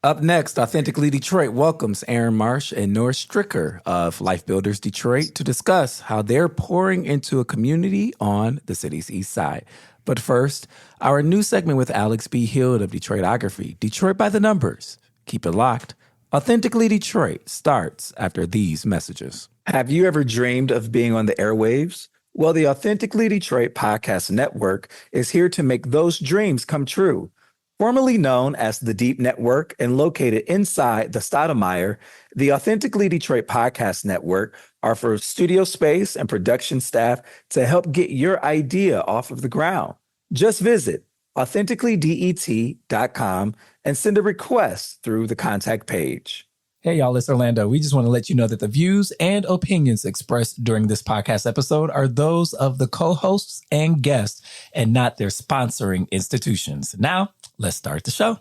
Up next, Authentically Detroit welcomes Aaron Marsh and Stricker of LifeBUILDERS Detroit to discuss how they're pouring into a community on the city's east side. But first, our new segment with Alex B. Hill of Detroitography, Detroit by the Numbers. Keep it locked. Authentically Detroit starts after these messages. Have you ever dreamed of being on the airwaves? Well, the Authentically Detroit Podcast Network is here to make those dreams come true. Formerly known as the Deep Network and located inside the Stoudemire, the Authentically Detroit Podcast Network offers studio space and production staff to help get your idea off of the ground. Just visit authenticallydet.com and send a request through the contact page. Hey, y'all, it's Orlando. We just want to let you know that the views and opinions expressed during this podcast episode are those of the co-hosts and guests and not their sponsoring institutions. Now, let's start the show.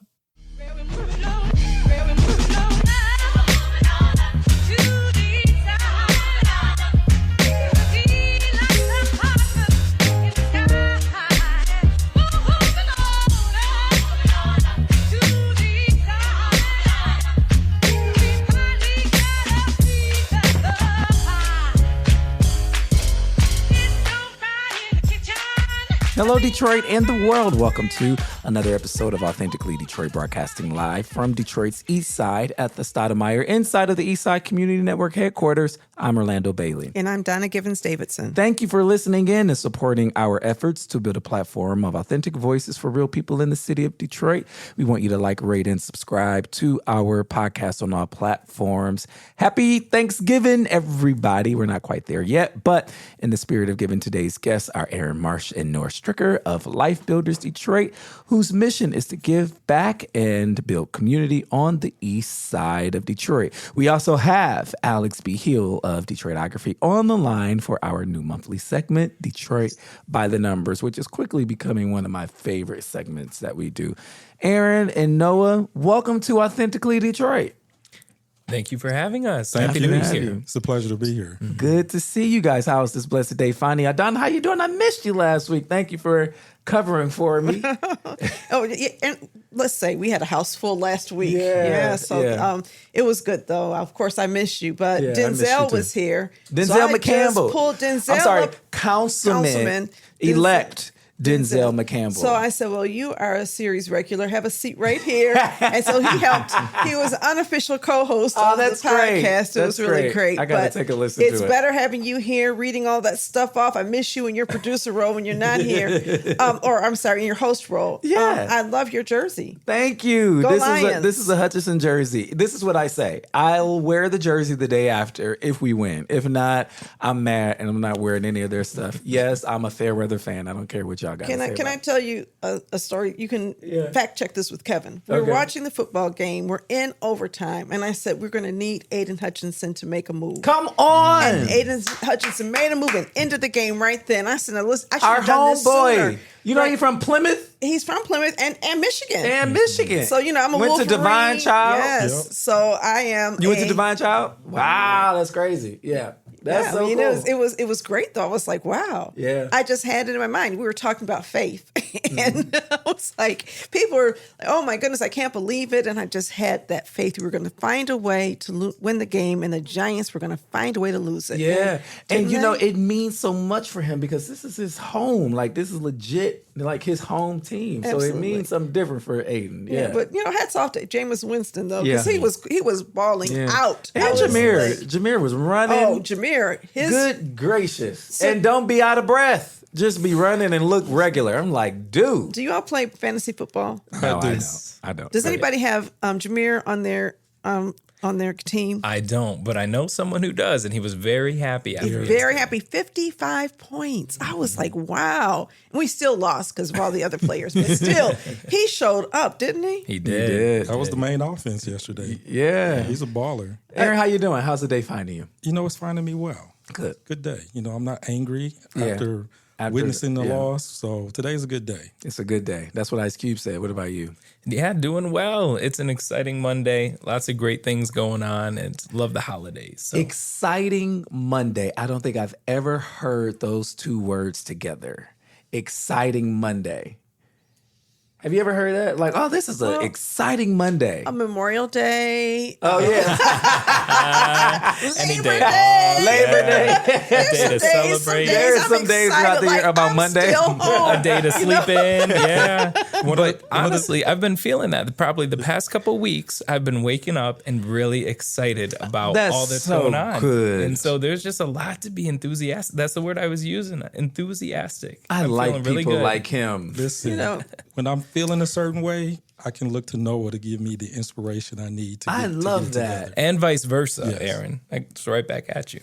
Hello, Detroit and the world. Welcome to another episode of Authentically Detroit, broadcasting live from Detroit's East Side at the Stoudemire, inside of the East Side Community Network headquarters. I'm Orlando Bailey. And I'm Donna Givens-Davidson. Thank you for listening in and supporting our efforts to build a platform of authentic voices for real people in the city of Detroit. We want you to like, rate, and subscribe to our podcast on all platforms. Happy Thanksgiving, everybody. We're not quite there yet, but in the spirit of giving today's guests are Aaron Marsh and Stricker of LifeBUILDERS Detroit, whose mission is to give back and build community on the east side of Detroit. We also have Alex B. Hill of Detroitography on the line for our new monthly segment, Detroit by the Numbers, which is quickly becoming one of my favorite segments that we do. Aaron and Noah, welcome to Authentically Detroit. Thank you for having us. Happy to be have here. you. It's a pleasure to be here. Good to see you guys. How's this blessed day finding you? Don, how you doing? I missed you last week. Thank you for covering for me. Oh, yeah, and let's say we had a house full last week. Yeah. It was good though. Of course, I missed you, but Yeah, I missed you Denzel too. was here. Denzel so I McCampbell. just pulled Denzel I'm sorry, up. Councilman elect Denzel McCampbell. So I said, well, you are a series regular. Have a seat right here. And so he helped. He was an unofficial co-host of the that's great. podcast. It was really great. I got to take a listen to it. It's better having you here, reading all that stuff off. I miss you in your producer role when you're not here. Or I'm sorry, in your host role. Yeah. I love your jersey. Thank you. Go This Lions. is a Hutchinson jersey. This is what I say. I'll wear the jersey the day after if we win. If not, I'm mad and I'm not wearing any of their stuff. Yes, I'm a fair weather fan. I don't care what y'all got to say. Can I tell you a story? You can fact check this with Kevin. We were Okay. watching the football game. We're in overtime. And I said, we're going to need Aiden Hutchinson to make a move. Come on. And Aiden Hutchinson made a move and ended the game right then. I said, now listen, I should Our have done this homeboy. sooner. You know Right. he's from Plymouth He's from Plymouth and Michigan. and Michigan. So, I'm a Went Wolverine. to Divine Child. Yes. Yep. So I am. You went to Divine Child? Wow, that's crazy. Yeah. That's so cool. It was great though. I was like, wow. Yeah. I just had it in my mind. We were talking about faith, and I was like, people were like, oh my goodness, I can't believe it. And I just had that faith. We were going to find a way to win the game, and the Giants were going to find a way to lose it. Yeah. And didn't they? it means so much for him because this is his home. Like, this is legit, like his home team. So it Absolutely. means something different for Aiden. Yeah. But hats off to Jameis Winston though, Yeah. because he was balling Yeah. out. And I was Jameer. like, Jameer was running. oh, Jameer, Good gracious. And don't be out of breath. Just be running and look regular. I'm like, dude. Do you all play fantasy football? No, do. I don't. Does anybody have Jameer on their team? I don't, but I know someone who does, and he was very happy after he Very happy. 55 points. I was like, wow. And we still lost because of all the other players. But still, he showed up, didn't he? He He did. did. That was the main offense yesterday. Yeah. He's a baller. Aaron, how you doing? How's the day finding you? It's finding me well. Good. Good day. I'm not angry Yeah. after witnessing the loss. So today's a good day. It's a good day. That's what Ice Cube said. What about you? Yeah, doing well. It's an exciting Monday. Lots of great things going on, and love the holidays. So. Exciting Monday. I don't think I've ever heard those two words together. Exciting Monday. Have you ever heard that? Like, oh, this is an exciting Monday. A Memorial Day. Oh, yeah. Any Labor day. Day. Labor Day. A day to celebrate. There are some days throughout the year about Monday. A day to sleep in. Yeah. But honestly, I've been feeling that probably the past couple weeks. I've been waking up and really excited about all that's going on. Good. And so there's just a lot to be enthusiastic. That's the word I was using. Enthusiastic. I'm like feeling really people good. like him. Listen, when I'm feeling a certain way, I can look to Noah to give me the inspiration I need to get, I love to get it that. together. And vice versa, Yes. Aaron. It's right back at you.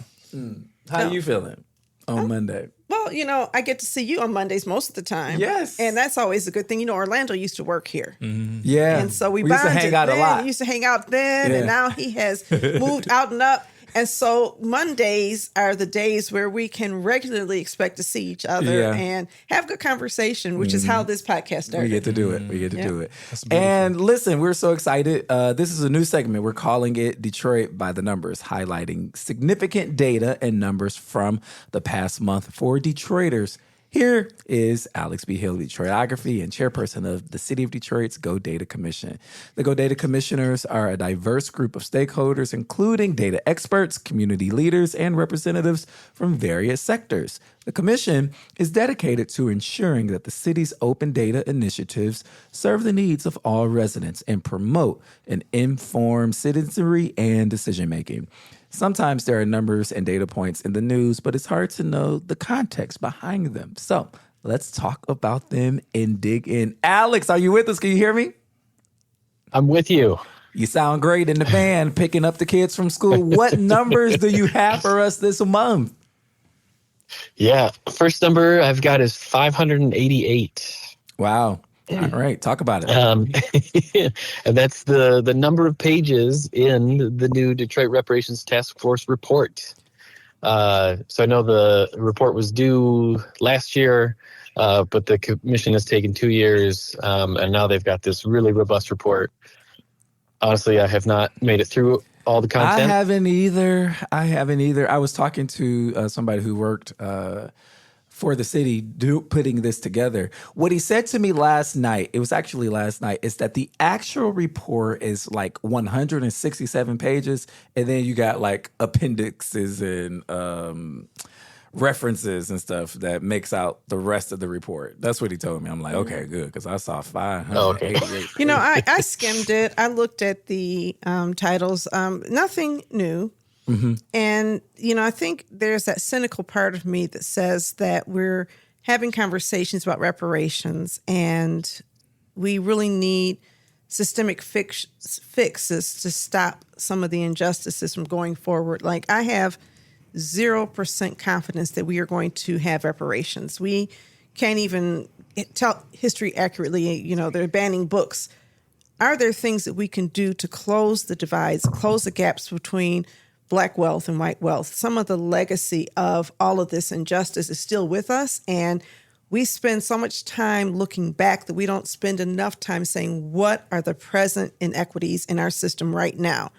How you feeling on Monday? Well, I get to see you on Mondays most of the time. Yes. And that's always a good thing. Orlando used to work here. Yeah. And so we used to bonded hang out a then. lot. He used to hang out then, Yeah. and now he has moved out and up. And so Mondays are the days where we can regularly expect to see each other Yeah. and have good conversation, which is how this podcast started. We get to do it. We get to do it. beautiful. And listen, we're so excited. This is a new segment. We're calling it Detroit by the Numbers, highlighting significant data and numbers from the past month for Detroiters. Here is Alex B. Hill, Detroitography, and chairperson of the City of Detroit's Go Data Commission. The Go Data Commissioners are a diverse group of stakeholders, including data experts, community leaders, and representatives from various sectors. The commission is dedicated to ensuring that the city's open data initiatives serve the needs of all residents and promote an informed citizenry and decision-making. Sometimes there are numbers and data points in the news, but it's hard to know the context behind them. So let's talk about them and dig in. Alex, are you with us? Can you hear me? I'm with you. You sound great in the van, picking up the kids from school. What numbers do you have for us this month? Yeah. First number I've got is 588. Wow. All right. Talk about it. And that's the number of pages in the new Detroit Reparations Task Force report. So I know the report was due last year, but the commission has taken 2 years, and now they've got this really robust report. Honestly, I have not made it through all the content. I haven't either. I was talking to somebody who worked for the city putting this together. What he said to me last night, it was actually last night, is that the actual report is like 167 pages, and then you got like appendixes and references and stuff that makes out the rest of the report. That's what he told me. I'm like, okay, good, because I saw 588. I skimmed it. I looked at the titles. Nothing new. Mm-hmm. And, I think there's that cynical part of me that says that we're having conversations about reparations and we really need systemic fixes to stop some of the injustices from going forward. Like, I have 0% confidence that we are going to have reparations. We can't even tell history accurately. They're banning books. Are there things that we can do to close the divides, close the gaps between Black wealth and white wealth? Some of the legacy of all of this injustice is still with us, and we spend so much time looking back that we don't spend enough time saying what are the present inequities in our system right now.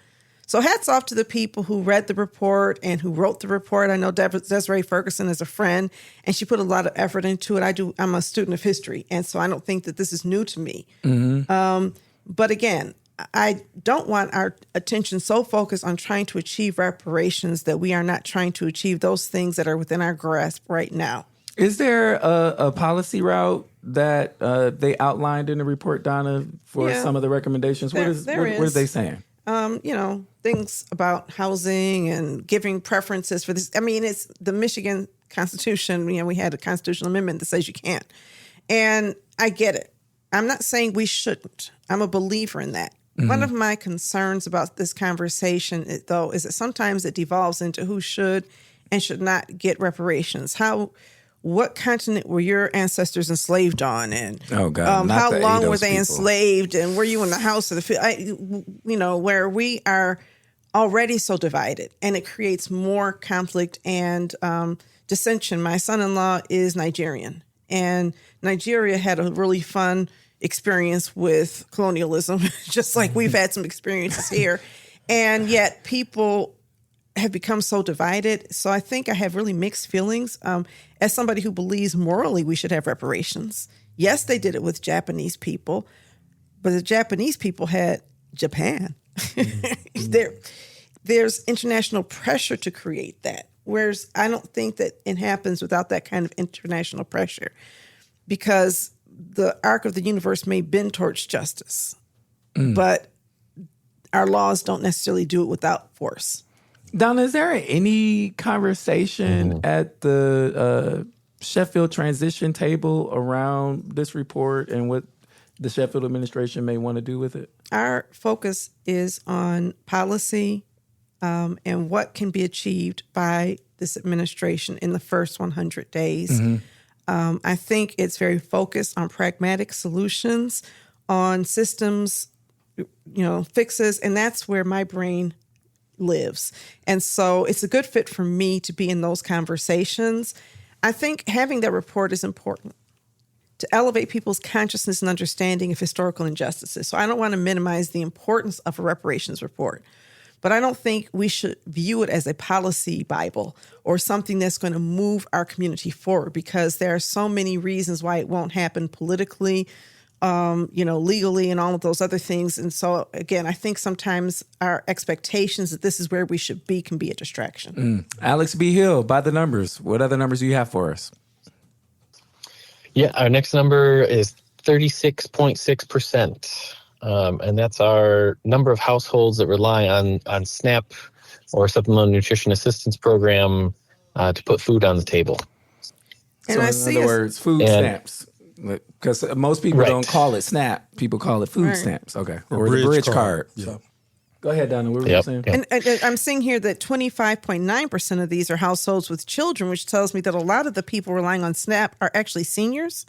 So hats off to the people who read the report and who wrote the report. I know Desiree Ferguson is a friend, and she put a lot of effort into it. I'm a student of history, and so I don't think that this is new to me. Mm-hmm. But again, I don't want our attention so focused on trying to achieve reparations that we are not trying to achieve those things that are within our grasp right now. Is there a policy route that they outlined in the report, Donna, for some of the recommendations? What are they saying? Things about housing and giving preferences for this. I mean, it's the Michigan Constitution. We had a constitutional amendment that says you can't. And I get it. I'm not saying we shouldn't. I'm a believer in that. Mm-hmm. One of my concerns about this conversation, though, is that sometimes it devolves into who should and should not get reparations. What continent were your ancestors enslaved on? And oh God, how long were they people. enslaved? And were you in the house of the field? Where we are already so divided, and it creates more conflict and dissension. My son-in-law is Nigerian, and Nigeria had a really fun experience with colonialism, just like we've had some experiences here. And yet people have become so divided. So I think I have really mixed feelings. As somebody who believes morally we should have reparations, Yes, they did it with Japanese people, but the Japanese people had Japan. There's international pressure to create that. Whereas I don't think that it happens without that kind of international pressure, because the arc of the universe may bend towards justice, but our laws don't necessarily do it without force. Donna, is there any conversation at the Sheffield transition table around this report and what the Sheffield administration may want to do with it? Our focus is on policy and what can be achieved by this administration in the first 100 days. I think it's very focused on pragmatic solutions, on systems, fixes, and that's where my brain lives. And so it's a good fit for me to be in those conversations. I think having that report is important to elevate people's consciousness and understanding of historical injustices. So I don't want to minimize the importance of a reparations report, but I don't think we should view it as a policy Bible or something that's going to move our community forward, because there are so many reasons why it won't happen politically, legally, and all of those other things. And so, again, I think sometimes our expectations that this is where we should be can be a distraction. Alex B. Hill, by the numbers, what other numbers do you have for us? Yeah, our next number is 36.6%. And that's our number of households that rely on SNAP or Supplemental Nutrition Assistance Program to put food on the table. And so I in see other words, food stamps. Because most people Right. don't call it SNAP. People call it food stamps. Okay. Or the bridge card. Yeah. Go ahead, Donna. What were you saying? Yep. And I'm seeing here that 25.9% of these are households with children, which tells me that a lot of the people relying on SNAP are actually seniors.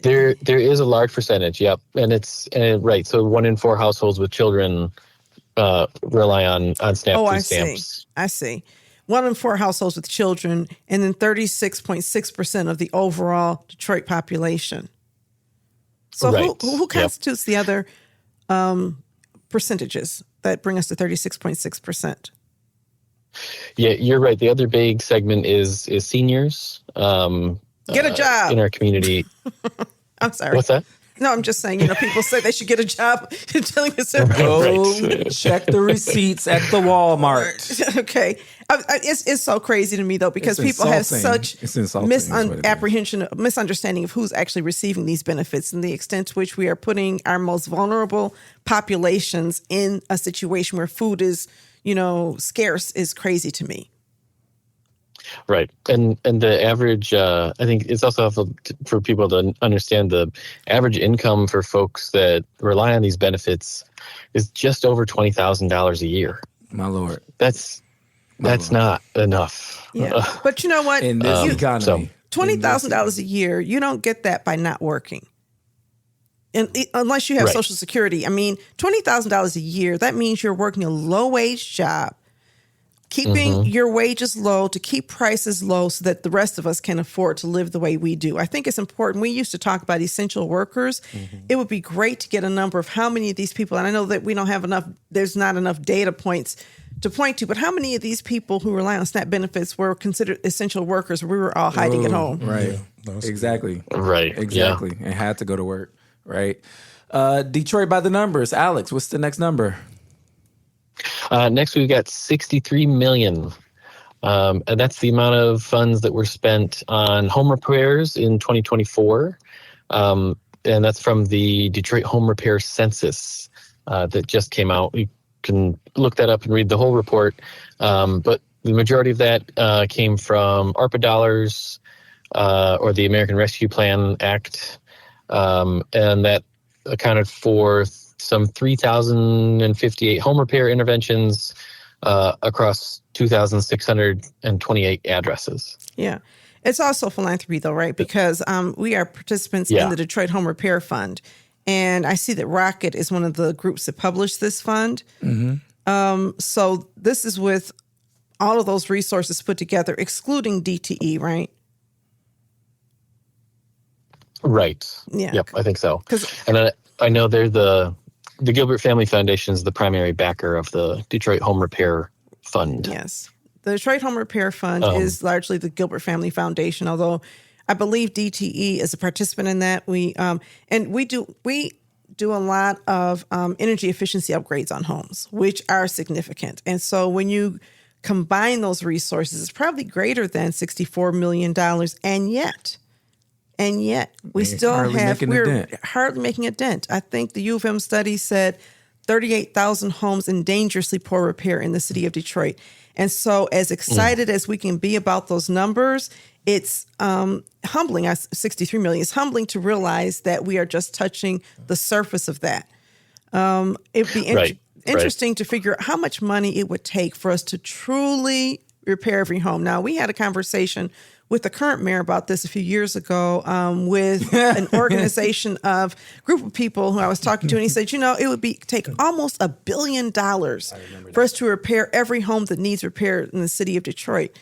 There is a large percentage, yep. And it's right. So 1 in 4 households with children rely on SNAP food stamps. I see. 1 in 4 households with children, and then 36.6% of the overall Detroit population. So Right. who constitutes the other percentages that bring us to 36.6%? Yeah, you're right. The other big segment is seniors. Get a job in our community. I'm sorry. What's that? No, I'm just saying, people say they should get a job telling us Go check the receipts at the Walmart. Okay. It's so crazy to me, though, because It's people have insulting. such It's insulting is what it is. misunderstanding of who's actually receiving these benefits, and the extent to which we are putting our most vulnerable populations in a situation where food is, scarce is crazy to me. Right. And the average, I think it's also helpful for people to understand the average income for folks that rely on these benefits is just over $20,000 a year. My Lord. That's not enough. Yeah. But you know what? In this economy. $20,000 a year, you don't get that by not working. And unless you have Right. Social Security. I mean, $20,000 a year, that means you're working a low-wage job, keeping your wages low to keep prices low so that the rest of us can afford to live the way we do. I think it's important. We used to talk about essential workers. It would be great to get a number of how many of these people, and I know that we don't have enough, there's not enough data points to point to, but how many of these people who rely on SNAP benefits were considered essential workers? We were all hiding at home. Right. Yeah, Exactly. Right. Exactly. And had to go to work. Right. Detroit by the numbers. Alex, what's the next number? Next, we've got $63 million. And that's the amount of funds that were spent on home repairs in 2024. And that's from the Detroit Home Repair Census that just came out. You can look that up and read the whole report. But the majority of that came from ARPA dollars or the American Rescue Plan Act. And that accounted for some 3,058 home repair interventions across 2,628 addresses. Yeah. It's also philanthropy, though, right? Because we are participants in the Detroit Home Repair Fund. And I see that Rocket is one of the groups that published this fund. So this is with all of those resources put together, excluding DTE, right? Right. Yeah. Yep, I think so. And I know they're the Gilbert Family Foundation is the primary backer of the Detroit Home Repair Fund. Yes. The Detroit Home Repair Fund is largely the Gilbert Family Foundation, although I believe DTE is a participant in that. We do a lot of energy efficiency upgrades on homes, which are significant. And so when you combine those resources, it's probably greater than $64 million. And yet we're hardly making a dent. I think the U of M study said 38,000 homes in dangerously poor repair in the city of Detroit. And so as excited as we can be about those numbers, it's humbling. 63 million. It's humbling to realize that we are just touching the surface of that. It'd be interesting to figure out how much money it would take for us to truly repair every home. Now, we had a conversation with the current mayor about this a few years ago with an organization of group of people who I was talking to. And he said, it would take almost $1 billion for us to repair every home that needs repair in the city of Detroit.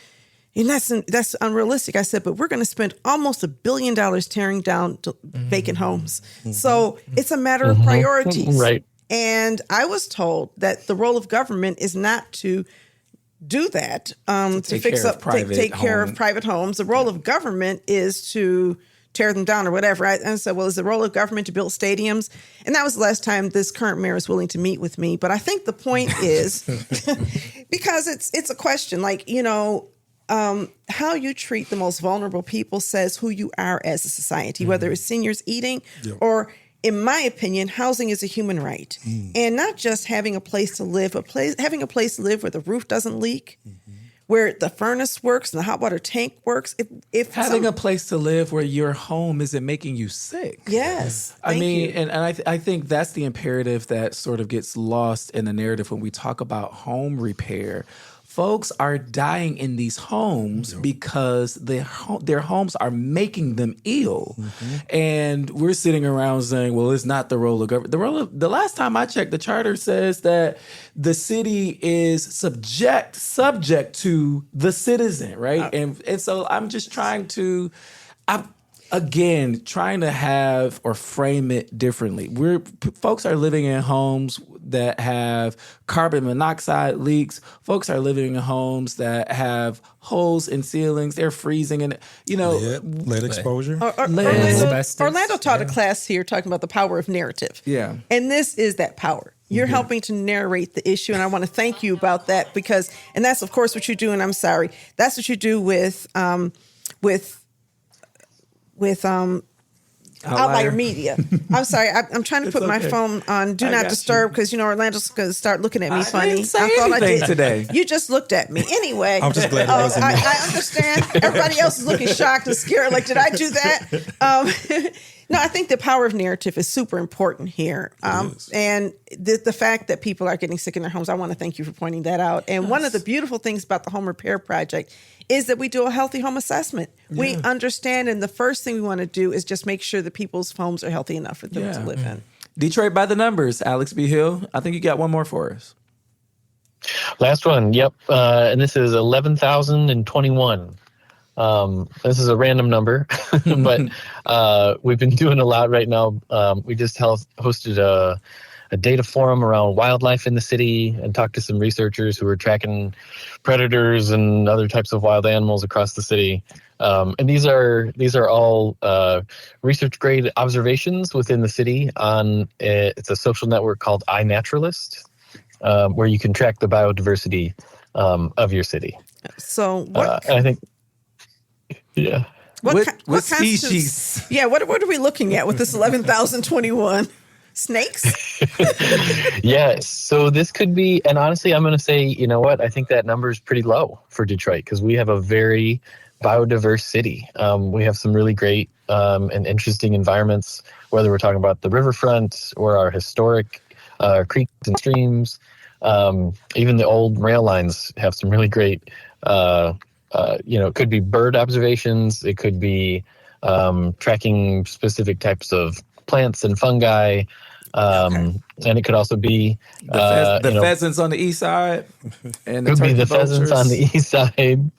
And that's unrealistic. I said, but we're going to spend almost $1 billion tearing down vacant homes. So it's a matter of priorities. Right. And I was told that the role of government is not to do that, to take care of private homes. The role of government is to tear them down or whatever. And I said, well, is the role of government to build stadiums? And that was the last time this current mayor was willing to meet with me. But I think the point is, because it's a question, how you treat the most vulnerable people says who you are as a society, whether it's seniors eating or, in my opinion, housing is a human right. And not just having a place to live, having a place to live where the roof doesn't leak, where the furnace works and the hot water tank works. If having a place to live where your home isn't making you sick. Yes. And I think that's the imperative that sort of gets lost in the narrative when we talk about home repair. Folks are dying in these homes because their homes are making them ill. And we're sitting around saying, well, it's not the role of government. The last time I checked, the charter says that the city is subject to the citizen, right? And so I'm just trying to have or frame it differently. Folks are living in homes that have carbon monoxide leaks. Folks are living in homes that have holes in ceilings. They're freezing, and lead exposure. Orlando taught a class here talking about the power of narrative. Yeah, and this is that power. You're helping to narrate the issue, and I want to thank you about that and that's of course what you do. And I'm sorry, that's what you do with Outlier Media. I'm sorry. I'm trying to put my phone on Do Not Disturb because, Orlando's going to start looking at me funny. I didn't say anything today. You just looked at me. Anyway. I'm just glad it wasn't me. I understand. Everybody else is looking shocked and scared. Like, did I do that? No, I think the power of narrative is super important here. And the fact that people are getting sick in their homes, I want to thank you for pointing that out. And one of the beautiful things about the Home Repair Project is that we do a healthy home assessment. We understand, and the first thing we want to do is just make sure that people's homes are healthy enough for them to live in. Detroit by the numbers, Alex B. Hill. I think you got one more for us. Last one, yep. And this is 11,021. This is a random number, but we've been doing a lot right now. We just hosted a data forum around wildlife in the city and talked to some researchers who are tracking predators and other types of wild animals across the city. And these are all research grade observations within the city on it's a social network called iNaturalist, where you can track the biodiversity of your city. So I think. Yeah. What species? Yeah. What are we looking at with this 11,021? Snakes? Yeah. So this could be, and honestly, I'm going to say, you know what? I think that number is pretty low for Detroit because we have a very biodiverse city. We have some really great and interesting environments, whether we're talking about the riverfront or our historic creeks and streams. Even the old rail lines have some really great it could be bird observations. It could be tracking specific types of plants and fungi. And it could also be the pheasants on the east side. And could be the pheasants on the east side.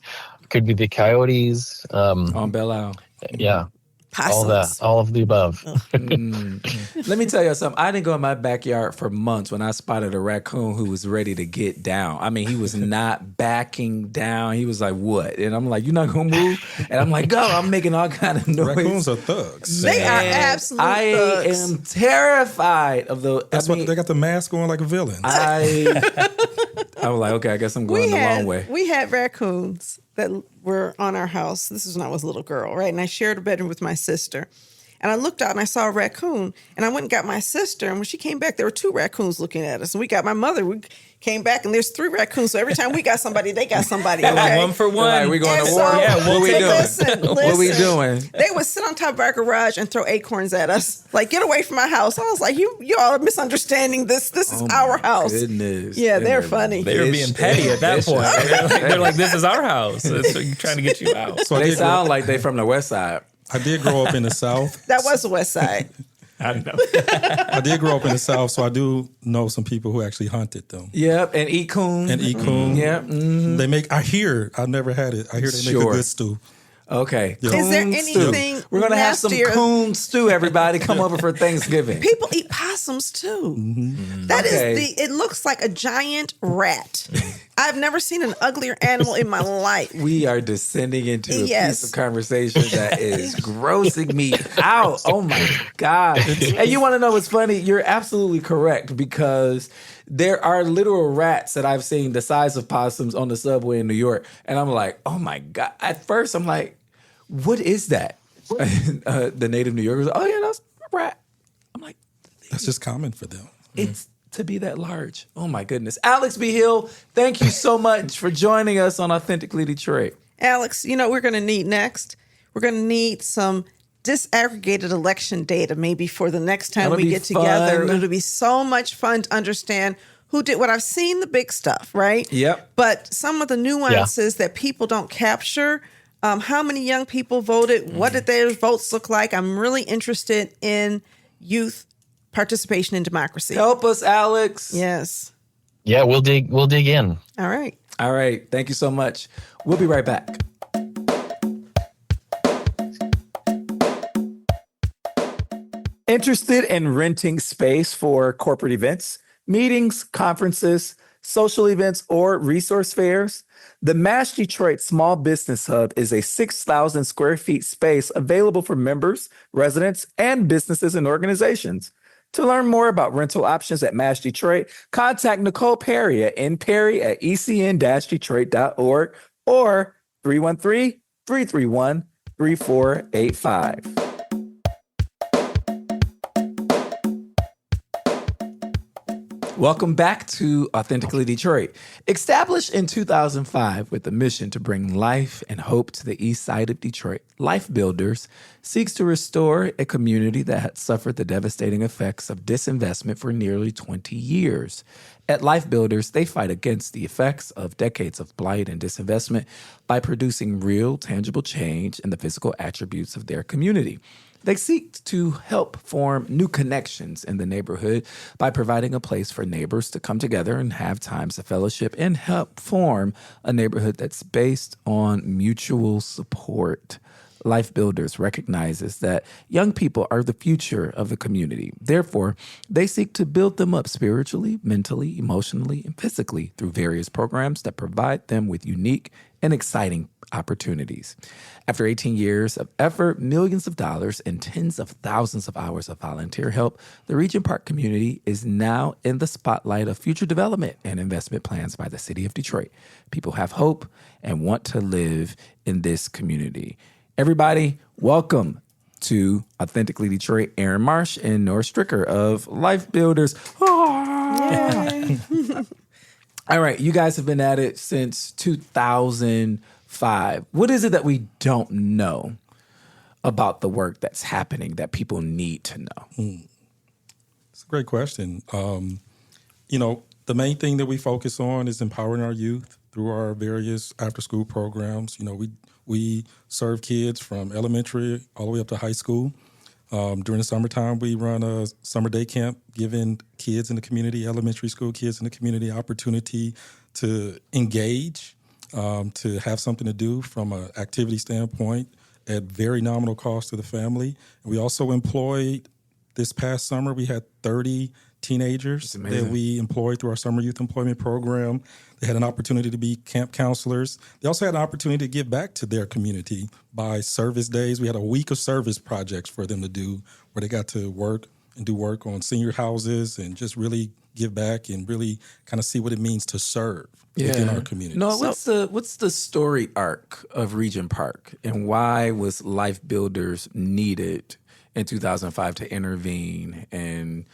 Could be the coyotes. On Belle Isle. Yeah. Possums. all of the above. Let me tell you something. I didn't go in my backyard for months when I spotted a raccoon who was ready to get down. I mean, he was not backing down. He was like, what? And I'm like, you're not going to move? And I'm like, go. I'm making all kind of noise. Raccoons are thugs. They are absolute I thugs. am terrified of the... That's why they got the mask on like a villain. I was like, okay, I guess I'm going the long way. We had raccoons that were on our house. This is when I was a little girl, right? And I shared a bedroom with my sister. And I looked out and I saw a raccoon. And I went and got my sister. And when she came back, there were 2 raccoons looking at us. And we got my mother. We came back and there's 3 raccoons. So every time we got somebody, they got somebody. Okay? One for one. Like, we going And to war? so- What we doing? Listen, What we doing? They would sit on top of our garage and throw acorns at us. Like, get away from my house. I was like, you all are misunderstanding this. This is our house. Goodness. Yeah, they're funny. They were being petty at that point. They're like, this is our house. It's trying to get you out. So I They did, grow, sound like they from the west side. I did grow up in the South. That was the West Side. I know. I did grow up in the South, so I do know some people who actually hunted them. Yep, and eat coon. And eat coon. Yep. They make, I've never had it. I hear they make a good stew. Okay. Yeah. Is there Coon stew. anything We're going to have some nastier? coon stew, everybody. Come over for Thanksgiving. People eat possums too. That is Okay. it looks like a giant rat. I've never seen an uglier animal in my life. We are descending into a Yes. piece of conversation that is grossing me out. Oh my God. And you want to know what's funny? You're absolutely correct, because there are literal rats that I've seen the size of possums on the subway in New York. And I'm like, oh my God. At first, I'm like, what is that? The native New Yorkers, oh yeah, that's a rat. I'm like, That's just common for them. it's to be that large. Oh my goodness. Alex B. Hill, thank you so much for joining us on Authentically Detroit. Alex, you know what we're going to need next? We're going to need some disaggregated election data maybe for the next time That'll we be get together. fun. It'll be so much fun to understand who did what. I've seen the big stuff, right? Yep. But some of the nuances that people don't capture, how many young people voted, what did their votes look like? I'm really interested in youth participation in democracy. Help us, Alex. Yes. Yeah, we'll dig in. All right. All right. Thank you so much. We'll be right back. Interested in renting space for corporate events, meetings, conferences, social events, or resource fairs? The Marsh Detroit Small Business Hub is a 6,000 square feet space available for members, residents, and businesses and organizations. To learn more about rental options at Marsh Detroit, contact Nicole Perry at nperry@ecn-detroit.org or 313-331-3485. Welcome back to Authentically Detroit. Established in 2005 with the mission to bring life and hope to the east side of Detroit, LifeBUILDERS seeks to restore a community that had suffered the devastating effects of disinvestment for nearly 20 years. At LifeBUILDERS, they fight against the effects of decades of blight and disinvestment by producing real, tangible change in the physical attributes of their community. They seek to help form new connections in the neighborhood by providing a place for neighbors to come together and have times of fellowship and help form a neighborhood that's based on mutual support. LifeBUILDERS recognizes that young people are the future of the community. Therefore, they seek to build them up spiritually, mentally, emotionally, and physically through various programs that provide them with unique and exciting opportunities. After 18 years of effort, millions of dollars, and tens of thousands of hours of volunteer help, the Regent Park community is now in the spotlight of future development and investment plans by the city of Detroit. People have hope and want to live in this community. Everybody, welcome to Authentically Detroit, Aaron Marsh and Nora Stricker of LifeBUILDERS. All right, you guys have been at it since 2005. What is it that we don't know about the work that's happening that people need to know? It's a great question. The main thing that we focus on is empowering our youth through our various after-school programs. We serve kids from elementary all the way up to high school. During the summertime, we run a summer day camp, giving kids in the community, elementary school kids in the community, opportunity to engage, to have something to do from an activity standpoint, at very nominal cost to the family. And we also employed, this past summer, we had 30 teenagers that we employed through our summer youth employment program. They had an opportunity to be camp counselors. They also had an opportunity to give back to their community by service days. We had a week of service projects for them to do where they got to work and do work on senior houses and just really give back and really kind of see what it means to serve within our community. No, what's the story arc of Regent Park, and why was Life Builders needed in 2005 to intervene and,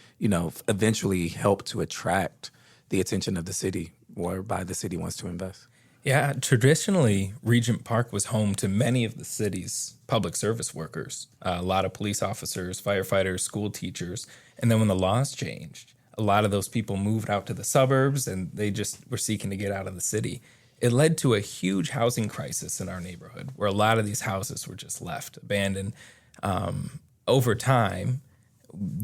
eventually help to attract the attention of the city, whereby the city wants to invest? Yeah, traditionally, Regent Park was home to many of the city's public service workers, a lot of police officers, firefighters, school teachers. And then when the laws changed, a lot of those people moved out to the suburbs and they just were seeking to get out of the city. It led to a huge housing crisis in our neighborhood where a lot of these houses were just left abandoned. Over time,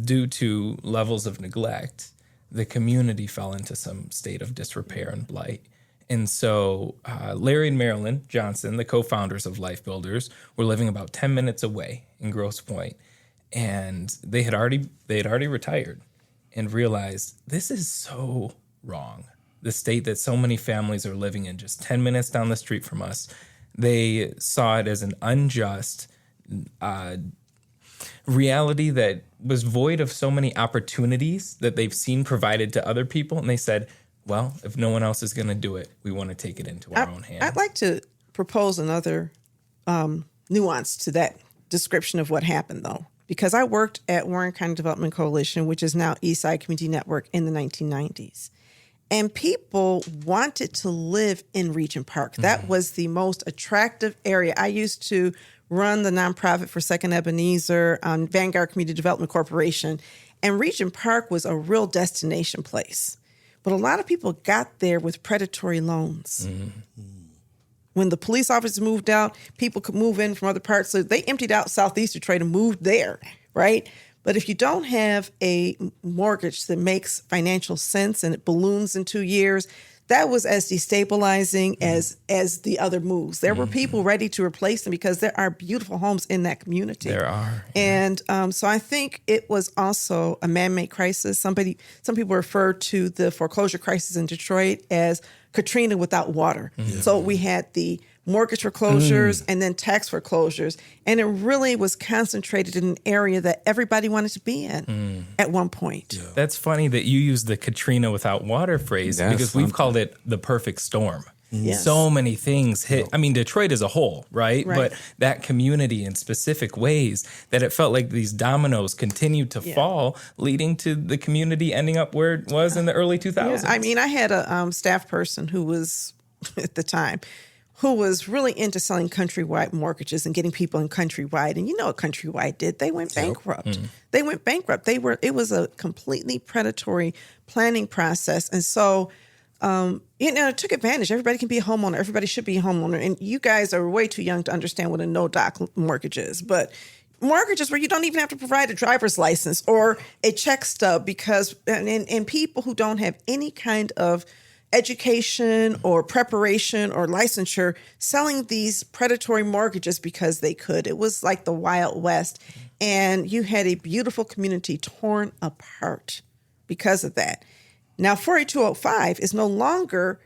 due to levels of neglect, the community fell into some state of disrepair and blight. And so Larry and Marilyn Johnson, the co-founders of Life Builders, were living about 10 minutes away in Grosse Pointe. And they had already retired and realized this is so wrong. The state that so many families are living in just 10 minutes down the street from us. They saw it as an unjust reality that was void of so many opportunities that they've seen provided to other people. And they said, well, if no one else is going to do it, we want to take it into our own hands. I'd like to propose another nuance to that description of what happened, though, because I worked at Warren County Development Coalition, which is now Eastside Community Network, in the 1990s. And people wanted to live in Regent Park. That was the most attractive area. I used to run the nonprofit for Second Ebenezer, Vanguard Community Development Corporation. And Regent Park was a real destination place. But a lot of people got there with predatory loans. When the police officers moved out, people could move in from other parts. So they emptied out Southeast Detroit and moved there, right? But if you don't have a mortgage that makes financial sense and it balloons in 2 years, that was as destabilizing as the other moves. There were people ready to replace them because there are beautiful homes in that community. There are. Yeah. And so I think it was also a man-made crisis. Some people refer to the foreclosure crisis in Detroit as Katrina without water. So we had the mortgage foreclosures and then tax foreclosures. And it really was concentrated in an area that everybody wanted to be in at one point. Yeah. That's funny that you use the Katrina without water phrase because we've called it the perfect storm. Yes. So many things hit. I mean, Detroit as a whole, right? But that community in specific ways that it felt like these dominoes continued to fall, leading to the community ending up where it was in the early 2000s. Yeah. I mean, I had a staff person who was, at the time, who was really into selling countrywide mortgages and getting people in countrywide. And you know what countrywide did? They went bankrupt. They went bankrupt. It was a completely predatory planning process. And so, it took advantage. Everybody can be a homeowner. Everybody should be a homeowner. And you guys are way too young to understand what a no-doc mortgage is. But mortgages where you don't even have to provide a driver's license or a check stub because, and people who don't have any kind of education or preparation or licensure selling these predatory mortgages because they could. It was like the Wild West. And you had a beautiful community torn apart because of that. Now, 48205 is no longer,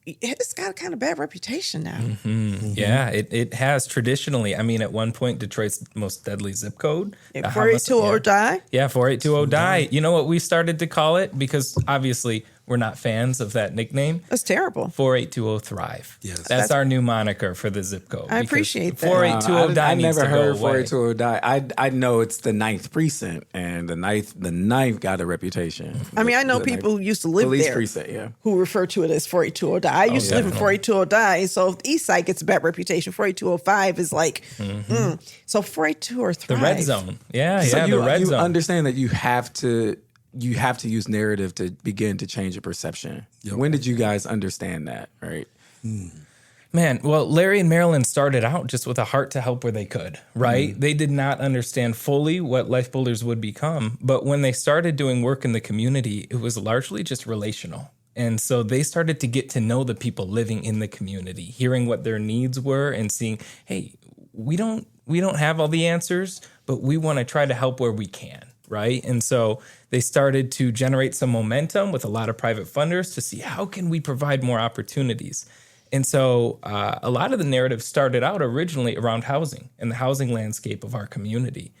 it's got a kind of bad reputation now. Yeah, it has traditionally. I mean, at one point, Detroit's most deadly zip code. 482 die? Yeah, 4820 die. You know what we started to call it? Because obviously we're not fans of that nickname. That's terrible. 4820 Thrive. Yes. That's our new moniker for the zip code. I appreciate that. 4820 die I needs never to go heard away. 482 die. I know it's the 9th precinct, and the ninth got a reputation. I mean, I know The people who used to live police there precinct, yeah. who refer to it as 482 die. I used to live in 482 die, so if the East Side gets a bad reputation, 48205 is like, So 482 or Thrive. The red zone. Yeah, So the red you zone. understand that you have to use narrative to begin to change a perception. Yep. When did you guys understand that, right? Man, well, Larry and Marilyn started out just with a heart to help where they could, right? They did not understand fully what Life Builders would become. But when they started doing work in the community, it was largely just relational. And so they started to get to know the people living in the community, hearing what their needs were and seeing, hey, we don't we don't have all the answers, but we want to try to help where we can, right? And so they started to generate some momentum with a lot of private funders to see how can we provide more opportunities. And so a lot of the narrative started out originally around housing and the housing landscape of our community.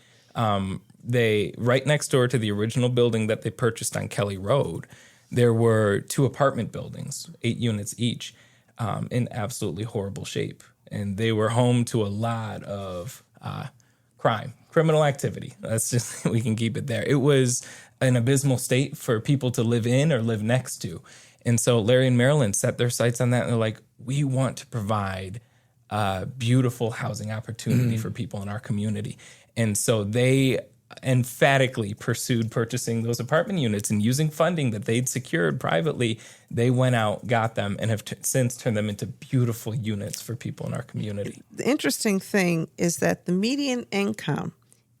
They right next door to the original building that they purchased on Kelly Road, there were 2 apartment buildings, 8 units each, in absolutely horrible shape. And they were home to a lot of criminal activity. That's just, we can keep it there. It was an abysmal state for people to live in or live next to. And so Larry and Marilyn set their sights on that. And they're like, we want to provide beautiful housing opportunity for people in our community. And so they emphatically pursued purchasing those apartment units, and using funding that they'd secured privately, they went out, got them, and have since turned them into beautiful units for people in our community. The interesting thing is that the median income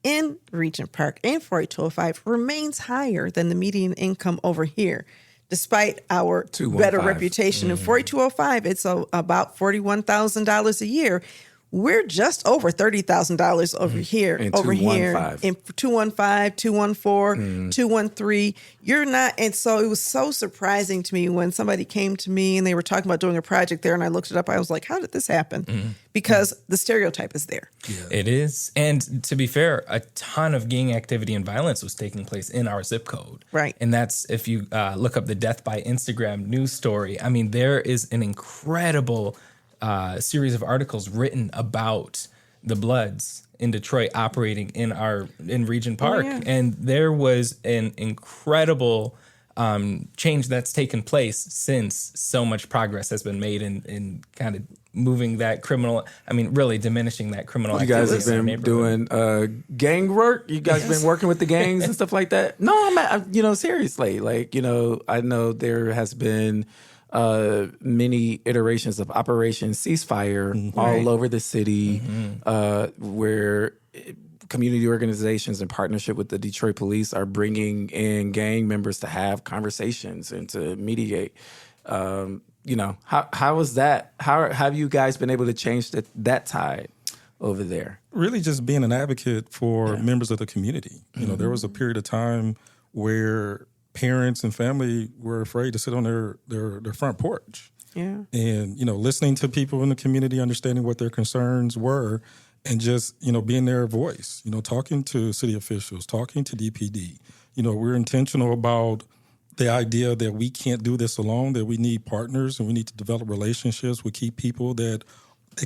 in Regent Park and 48205 remains higher than the median income over here, despite our better reputation. In 48205, it's about $41,000 a year. We're just over $30,000 over here. And over 215. here in 215, 214, 213. You're not, and so it was so surprising to me when somebody came to me and they were talking about doing a project there, and I looked it up. I was like, "How did this happen?" Because the stereotype is there. Yeah. It is, and to be fair, a ton of gang activity and violence was taking place in our zip code. Right, and that's if you look up the Death by Instagram news story. I mean, there is an incredible series of articles written about the Bloods in Detroit operating in Regent Park. And there was an incredible change that's taken place since so much progress has been made in kind of moving that criminal, really diminishing that criminal activity. You activity. guys have been doing gang work? You guys been working with the gangs and stuff like that? No, I'm seriously, I know there has been many iterations of Operation Ceasefire all over the city, where community organizations in partnership with the Detroit police are bringing in gang members to have conversations and to mediate. How was that? How have you guys been able to change that tide over there? Really just being an advocate for members of the community. There was a period of time where parents and family were afraid to sit on their front porch. Yeah. And, listening to people in the community, understanding what their concerns were, and just, being their voice, talking to city officials, talking to DPD. We're intentional about the idea that we can't do this alone, that we need partners and we need to develop relationships with key people that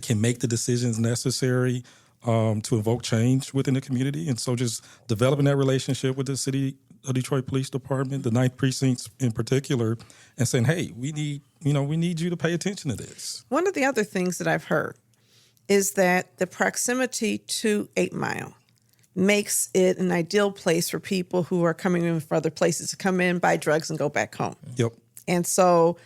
can make the decisions necessary to evoke change within the community. And so just developing that relationship with the city of Detroit Police Department, the 9th Precinct in particular, and saying, hey, we need you to pay attention to this. One of the other things that I've heard is that the proximity to 8 Mile makes it an ideal place for people who are coming in from other places to come in, buy drugs, and go back home. Yep. And so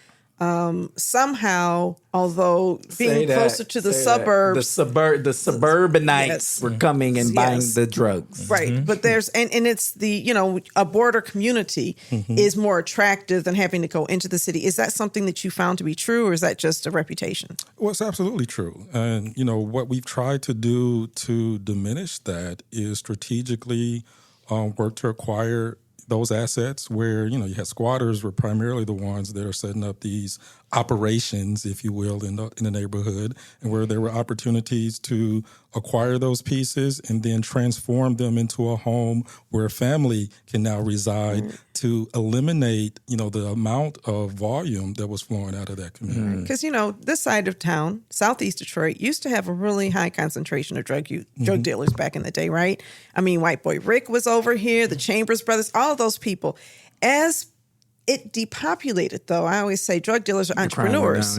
somehow, although being closer to the suburbs, the suburbanites were coming and buying the drugs, right? But there's and it's the a border community is more attractive than having to go into the city. Is that something that you found to be true, or is that just a reputation? Well, it's absolutely true. And what we've tried to do to diminish that is strategically work to acquire those assets where, you had squatters were primarily the ones that are setting up these operations, if you will, in the neighborhood, and where there were opportunities to acquire those pieces and then transform them into a home where a family can now reside to eliminate, the amount of volume that was flowing out of that community. Because, this side of town, Southeast Detroit, used to have a really high concentration of drug dealers back in the day, right? White Boy Rick was over here, the Chambers brothers, all of those people. As it depopulated, though, I always say drug dealers are entrepreneurs.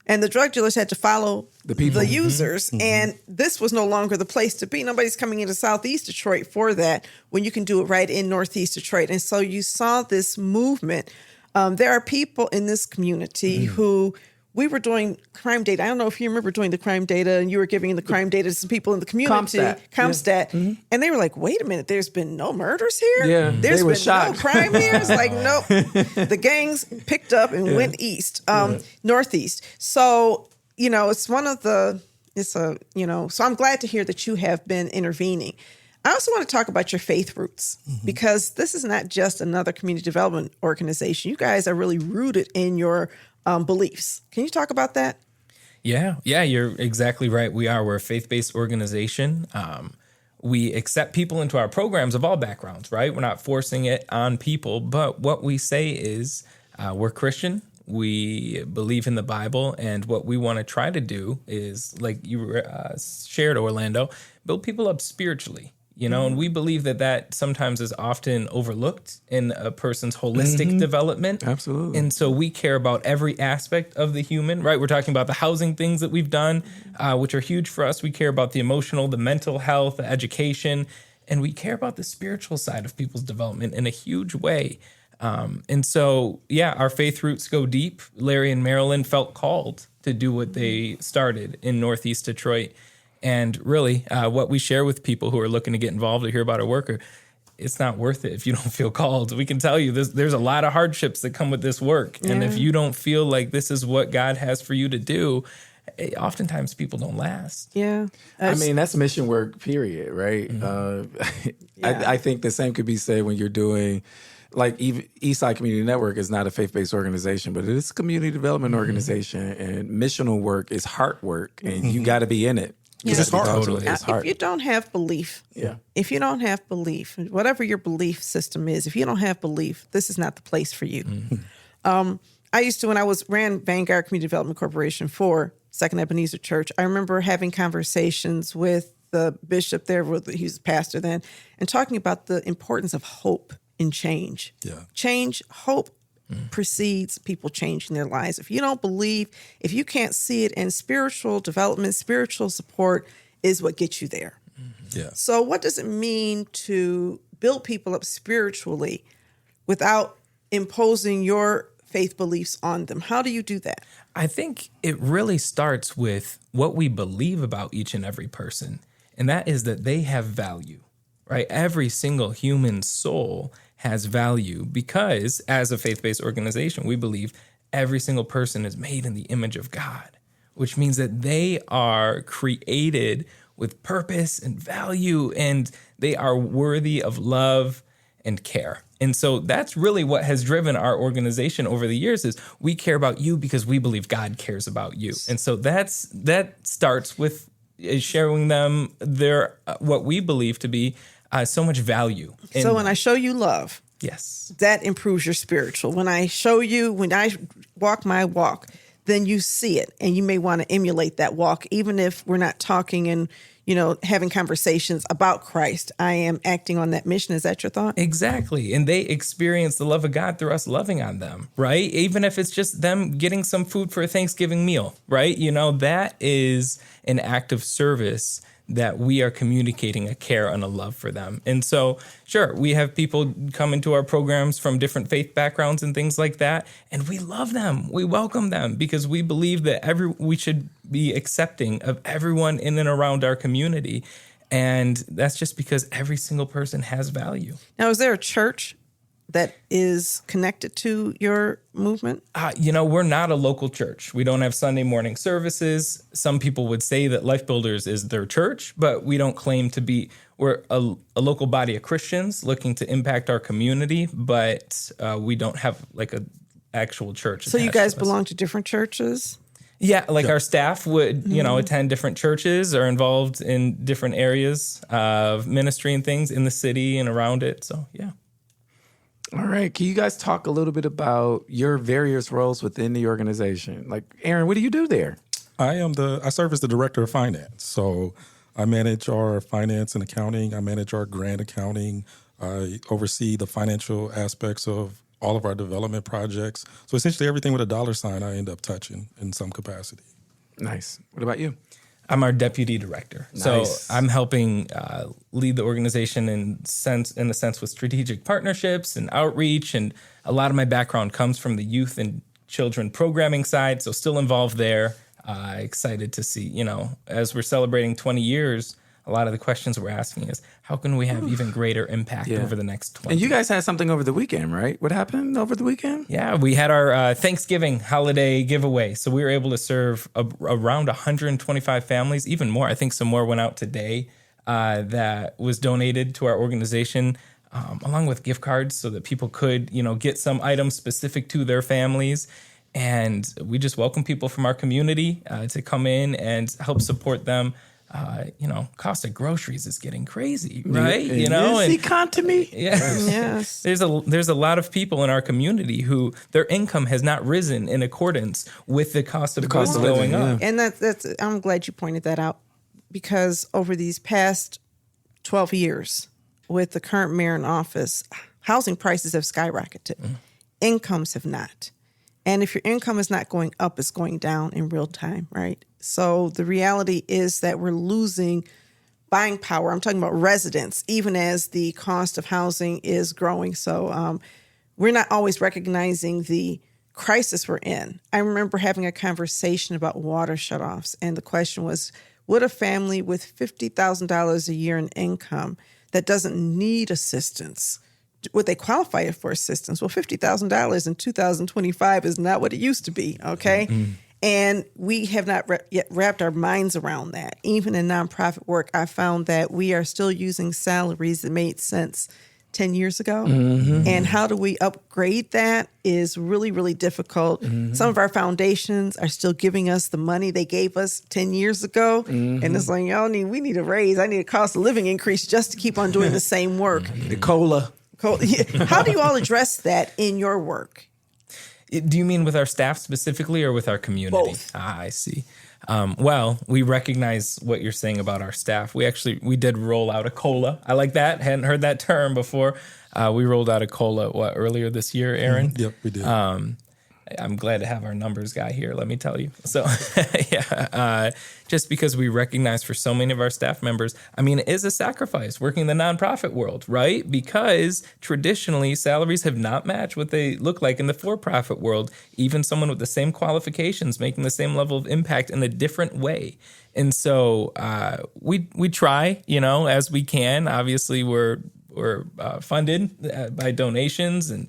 And the drug dealers had to follow the users. And this was no longer the place to be. Nobody's coming into Southeast Detroit for that when you can do it right in Northeast Detroit. And so you saw this movement. There are people in this community who we were doing crime data. I don't know if you remember doing the crime data, and you were giving the crime data to some people in the community. CompStat. And they were like, wait a minute, there's been no murders here? Yeah, there's been shocked. no crime here? It's like, nope. The gangs picked up and went east, northeast. So, it's one of the So I'm glad to hear that you have been intervening. I also want to talk about your faith roots, because this is not just another community development organization. You guys are really rooted in your beliefs. Can you talk about that? Yeah, you're exactly right. We're a faith-based organization. We accept people into our programs of all backgrounds, right? We're not forcing it on people, but what we say is we're Christian. We believe in the Bible, and what we want to try to do is, like you shared, Orlando, build people up spiritually. And we believe that sometimes is often overlooked in a person's holistic development. Absolutely. And so we care about every aspect of the human, right? We're talking about the housing things that we've done, which are huge for us. We care about the emotional, the mental health, the education, and we care about the spiritual side of people's development in a huge way. And so, our faith roots go deep. Larry and Marilyn felt called to do what they started in Northeast Detroit. And really, what we share with people who are looking to get involved or hear about our work, it's not worth it if you don't feel called. We can tell you there's a lot of hardships that come with this work. Yeah. And if you don't feel like this is what God has for you to do, oftentimes people don't last. Yeah. I mean, that's mission work, period, right? I think the same could be said when you're doing, like, Eastside Community Network is not a faith-based organization, but it is a community development organization, and missional work is heart work, and you got to be in it. Yeah. It's hard. Totally. If you don't have belief, whatever your belief system is, if you don't have belief, this is not the place for you. I used to, when I ran Vanguard Community Development Corporation for Second Ebenezer Church, I remember having conversations with the bishop there, he was a pastor then, and talking about the importance of hope in change. Yeah. Change, hope precedes people changing their lives. If you don't believe, if you can't see it, and spiritual development, spiritual support is what gets you there. Yeah. So what does it mean to build people up spiritually without imposing your faith beliefs on them? How do you do that? I think it really starts with what we believe about each and every person, and that is that they have value, right? Every single human soul has value, because as a faith-based organization, we believe every single person is made in the image of God, which means that they are created with purpose and value, and they are worthy of love and care. And so that's really what has driven our organization over the years, is we care about you because we believe God cares about you. And so that starts with sharing them their what we believe to be so much value. So when I show you love, yes, that improves your spiritual. When I walk my walk, then you see it, and you may want to emulate that walk, even if we're not talking and having conversations about Christ. I am acting on that mission. Is that your thought? Exactly. And they experience the love of God through us loving on them, right? Even if it's just them getting some food for a Thanksgiving meal, right? That is an act of service that we are communicating a care and a love for them. And so, sure, we have people come into our programs from different faith backgrounds and things like that, and we love them. We welcome them because we believe that we should be accepting of everyone in and around our community. And that's just because every single person has value. Now, is there a church that is connected to your movement? We're not a local church. We don't have Sunday morning services. Some people would say that LifeBUILDERS is their church, but we don't claim to be. We're a local body of Christians looking to impact our community, but we don't have like an actual church. So you guys belong to different churches? Yeah, our staff would, attend different churches or involved in different areas of ministry and things in the city and around it. So, yeah. All right. Can you guys talk a little bit about your various roles within the organization? Like, Aaron, what do you do there? I serve as the director of finance. So I manage our finance and accounting. I manage our grant accounting. I oversee the financial aspects of all of our development projects. So essentially everything with a dollar sign I end up touching in some capacity. Nice. What about you? I'm our deputy director. Nice. So I'm helping lead the organization in a sense with strategic partnerships and outreach. And a lot of my background comes from the youth and children programming side. So still involved there. Excited to see, as we're celebrating 20 years a lot of the questions we're asking is, how can we have even greater impact over the next 20? And you guys had something over the weekend, right? What happened over the weekend? Yeah, we had our Thanksgiving holiday giveaway. So we were able to serve around 125 families, even more. I think some more went out today that was donated to our organization, along with gift cards so that people could, get some items specific to their families. And we just welcome people from our community to come in and help support them. Cost of groceries is getting crazy, right? This economy. Yes. There's a lot of people in our community who their income has not risen in accordance with the cost of goods going up. And that's I'm glad you pointed that out, because over these past 12 years with the current mayor in office, housing prices have skyrocketed. Incomes have not. And if your income is not going up, it's going down in real time, right? So the reality is that we're losing buying power. I'm talking about residents, even as the cost of housing is growing. So we're not always recognizing the crisis we're in. I remember having a conversation about water shutoffs, and the question was, would a family with $50,000 a year in income that doesn't need assistance, would they qualify for assistance? Well, $50,000 in 2025 is not what it used to be, okay? Mm-hmm. And we have not yet wrapped our minds around that. Even in nonprofit work, I found that we are still using salaries that made sense 10 years ago. Mm-hmm. And how do we upgrade that is really, really difficult. Mm-hmm. Some of our foundations are still giving us the money they gave us 10 years ago. Mm-hmm. And it's like, we need a raise. I need a cost of living increase just to keep on doing the same work. The COLA. How do you all address that in your work? Do you mean with our staff specifically or with our community? Both. I see. Well, we recognize what you're saying about our staff. We did roll out a COLA. I like that. Hadn't heard that term before. We rolled out a COLA, earlier this year, Aaron? Mm-hmm. Yep, we did. I'm glad to have our numbers guy here, let me tell you. So, just because we recognize for so many of our staff members, it is a sacrifice working in the nonprofit world, right? Because traditionally, salaries have not matched what they look like in the for-profit world. Even someone with the same qualifications making the same level of impact in a different way. And so we try, as we can. Obviously, we're funded by donations and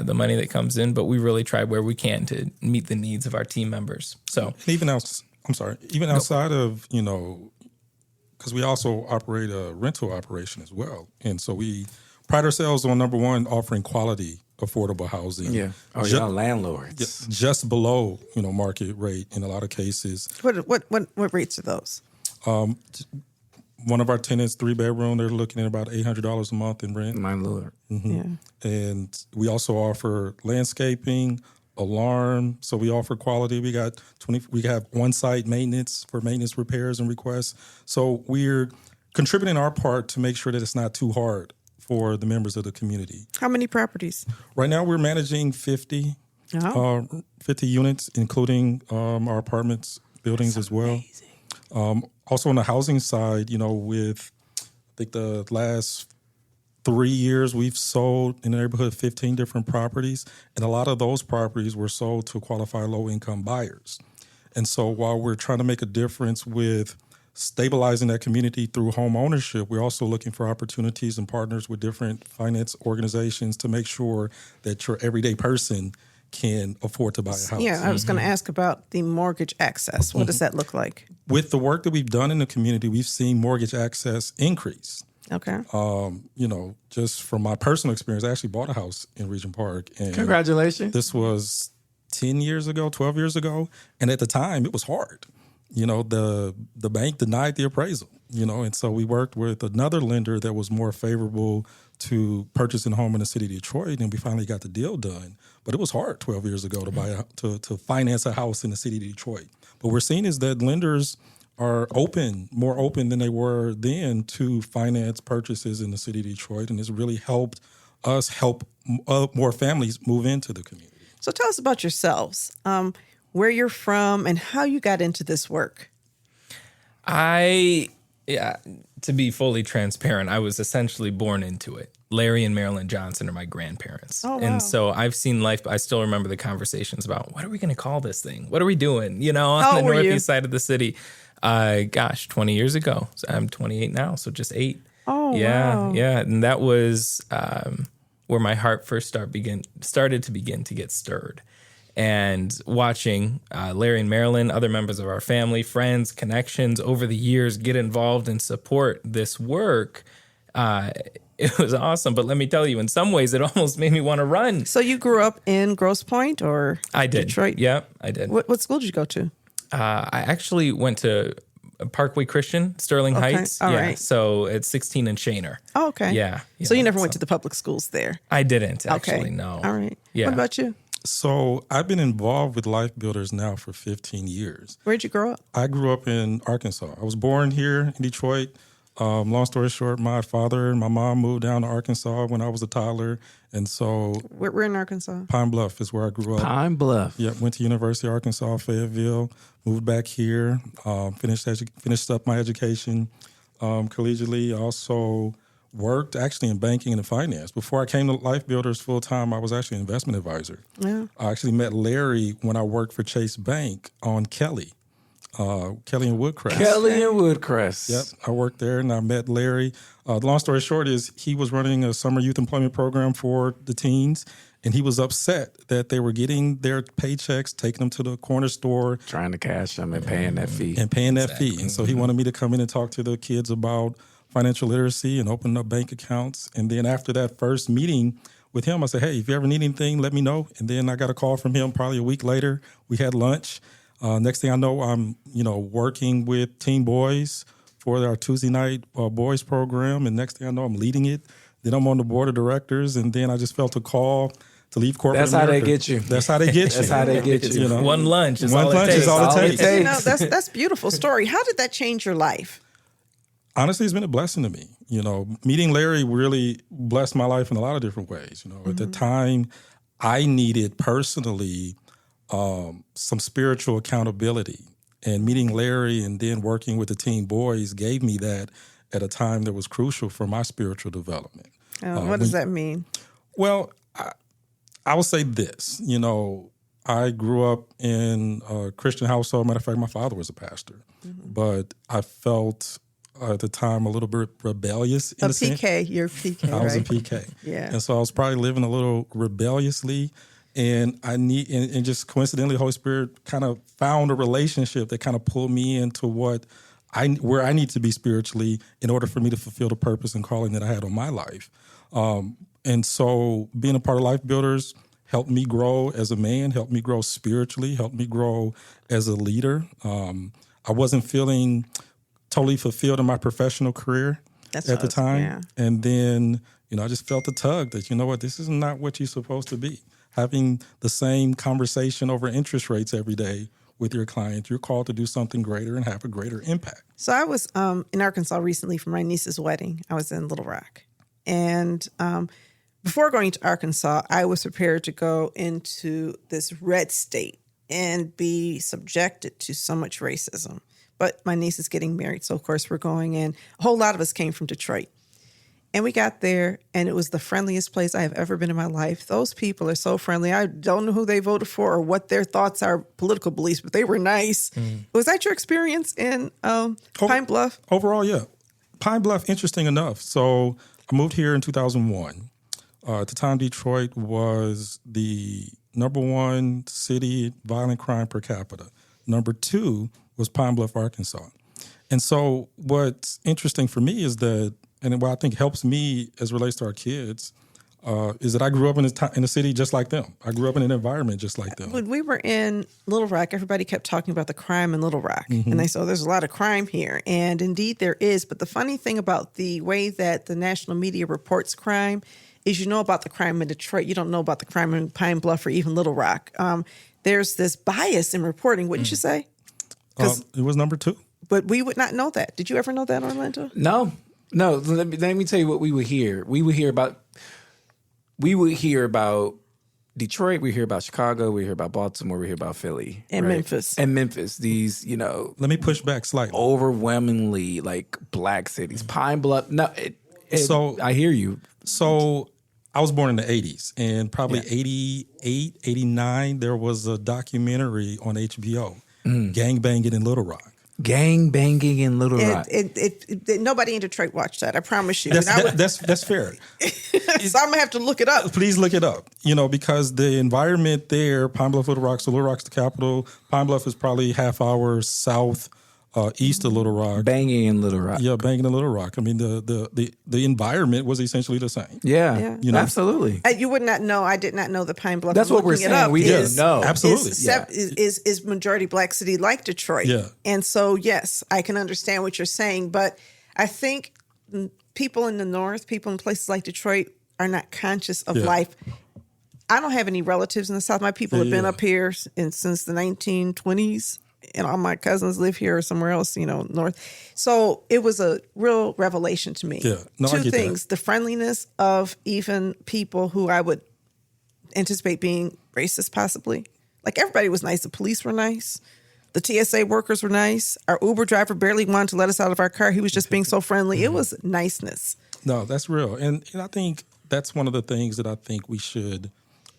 the money that comes in, but we really try where we can to meet the needs of our team members. So even outside of, because we also operate a rental operation as well. And so we pride ourselves on, number one, offering quality, affordable housing. Yeah. Y'all landlords. Just below, market rate in a lot of cases. What rates are those? One of our tenants, 3-bedroom, they're looking at about $800 a month in rent. My Lord. Mm-hmm. Yeah. And we also offer landscaping, alarm. So we offer quality. We have on-site maintenance for maintenance repairs and requests. So we're contributing our part to make sure that it's not too hard for the members of the community. How many properties? Right now we're managing 50 units, including our apartments buildings as well. Also on the housing side, with I think the last 3 years, we've sold in the neighborhood 15 different properties, and a lot of those properties were sold to qualified low-income buyers. And so while we're trying to make a difference with stabilizing that community through home ownership, we're also looking for opportunities and partners with different finance organizations to make sure that your everyday person can afford to buy a house. Yeah, I was going to ask about the mortgage access. What does that look like? With the work that we've done in the community, we've seen mortgage access increase. Okay. Just from my personal experience, I actually bought a house in Regent Park. And congratulations. This was 10 years ago, 12 years ago. And at the time, it was hard. The bank denied the appraisal, and so we worked with another lender that was more favorable to purchasing a home in the city of Detroit, and we finally got the deal done. But it was hard 12 years ago to finance a house in the city of Detroit. But what we're seeing is that lenders are more open than they were then to finance purchases in the city of Detroit, and it's really helped us help more families move into the community. So tell us about yourselves, where you're from and how you got into this work. I Yeah, to be fully transparent, I was essentially born into it. Larry and Marilyn Johnson are my grandparents. Oh, wow. And so I've seen life. I still remember the conversations about what are we going to call this thing? What are we doing? You know, How on the old were you? northeast side of the city. 20 years ago. So I'm 28 now, so just 8. Oh, yeah, wow. yeah. And that was where my heart first started to begin to get stirred. And watching Larry and Marilyn, other members of our family, friends, connections over the years get involved and support this work, it was awesome. But let me tell you, in some ways, it almost made me want to run. So you grew up in Grosse Pointe or I did. Detroit? Yep, I did. What school did you go to? I actually went to Parkway Christian, Sterling Okay, Heights. all yeah, right. So it's 16 and Shaner. Oh, okay. Yeah. So you never went to the public schools there? I didn't actually. Okay. No. All right. Yeah. What about you? So I've been involved with Life Builders now for 15 years. Where'd you grow up? I grew up in Arkansas. I was born here in Detroit. Long story short, my father and my mom moved down to Arkansas when I was a toddler. And so We're in Arkansas. Pine Bluff is where I grew up. Pine Bluff. Yeah, went to University of Arkansas, Fayetteville, moved back here, finished up my education collegiately. Also worked actually in banking and finance. Before I came to Life Builders full time, I was actually an investment advisor. Yeah. I actually met Larry when I worked for Chase Bank on Kelly and Woodcrest. Kelly and Woodcrest. Yep, I worked there and I met Larry. The long story short is he was running a summer youth employment program for the teens, and he was upset that they were getting their paychecks, taking them to the corner store, Trying to cash them and paying that fee. and paying that fee. And so he wanted me to come in and talk to the kids about financial literacy and open up bank accounts. And then after that first meeting with him, I said, hey, if you ever need anything, let me know. And then I got a call from him probably a week later. We had lunch. Next thing I know, I'm, working with teen boys for our Tuesday night boys program. And next thing I know, I'm leading it. Then I'm on the board of directors. And then I just felt a call to leave corporate That's how they America. get you. That's how they get you. That's how they get you. One lunch is One all lunch it takes. is all it takes. You know, that's a beautiful story. How did that change your life? Honestly, it's been a blessing to me. Meeting Larry really blessed my life in a lot of different ways. At the time, I needed personally some spiritual accountability. And meeting Larry and then working with the teen boys gave me that at a time that was crucial for my spiritual development. What does that mean? Well, I will say this. I grew up in a Christian household. Matter of fact, my father was a pastor. But I felt at the time a little bit rebellious in a sense. You're PK, I was a right? PK. Yeah. And so I was probably living a little rebelliously. And and just coincidentally, the Holy Spirit kind of found a relationship that kind of pulled me into where I need to be spiritually in order for me to fulfill the purpose and calling that I had on my life. And so being a part of Life Builders helped me grow as a man, helped me grow spiritually, helped me grow as a leader. I wasn't feeling totally fulfilled in my professional career at the time. Yeah. And then, I just felt the tug that, this is not what you're supposed to be. Having the same conversation over interest rates every day with your client, you're called to do something greater and have a greater impact. So I was in Arkansas recently for my niece's wedding. I was in Little Rock. And before going to Arkansas, I was prepared to go into this red state and be subjected to so much racism. But my niece is getting married, so of course we're going in. A whole lot of us came from Detroit. And we got there, and it was the friendliest place I have ever been in my life. Those people are so friendly. I don't know who they voted for or what their thoughts are, political beliefs, but they were nice. Was that your experience in Pine Bluff? Overall, yeah. Pine Bluff, interesting enough. So I moved here in 2001. At the time, Detroit was the number 1 city violent crime per capita. Number 2 was Pine Bluff, Arkansas. And so what's interesting for me is that, and what I think helps me as relates to our kids, is that I grew up in a city just like them. I grew up in an environment just like them. When we were in Little Rock, everybody kept talking about the crime in Little Rock. And they said, there's a lot of crime here. And indeed there is. But the funny thing about the way that the national media reports crime is you know about the crime in Detroit. You don't know about the crime in Pine Bluff or even Little Rock. There's this bias in reporting, wouldn't you say? It was number 2. But we would not know that. Did you ever know that, Orlando? No. Let me tell you what we would hear. We would hear about Detroit, we hear about Chicago, we hear about Baltimore, we hear about Philly. And right? Memphis. And Memphis, these, Let me push back slightly. overwhelmingly like black cities. Pine Bluff, no, So- I hear you. So I was born in the 80s, and probably 88, 89, there was a documentary on HBO, Gang Banging in Little Rock. Gang banging in Little Rock. Nobody in Detroit watched that. I promise you. That's fair. So I'm gonna have to look it up. Please look it up, because the environment there, Pine Bluff, Little Rock, so Little Rock's the capital. Pine Bluff is probably half hour south, east of Little Rock. Banging in Little Rock. Yeah, banging in Little Rock. I mean, the environment was essentially the same. Yeah, absolutely. You would not know. I did not know the Pine Bluff. That's what we're Looking it saying. up We is- didn't know. Absolutely. Is majority black city like Detroit. Yeah. And so, yes, I can understand what you're saying. But I think people in the North, people in places like Detroit are not conscious of life. I don't have any relatives in the South. My people have been up here since the 1920s. And all my cousins live here or somewhere else, north. So it was a real revelation to me. Yeah. No, I Two get things. that. The friendliness of even people who I would anticipate being racist possibly. Like everybody was nice. The police were nice. The TSA workers were nice. Our Uber driver barely wanted to let us out of our car. He was just being so friendly. It was niceness. No, that's real. And I think that's one of the things that I think we should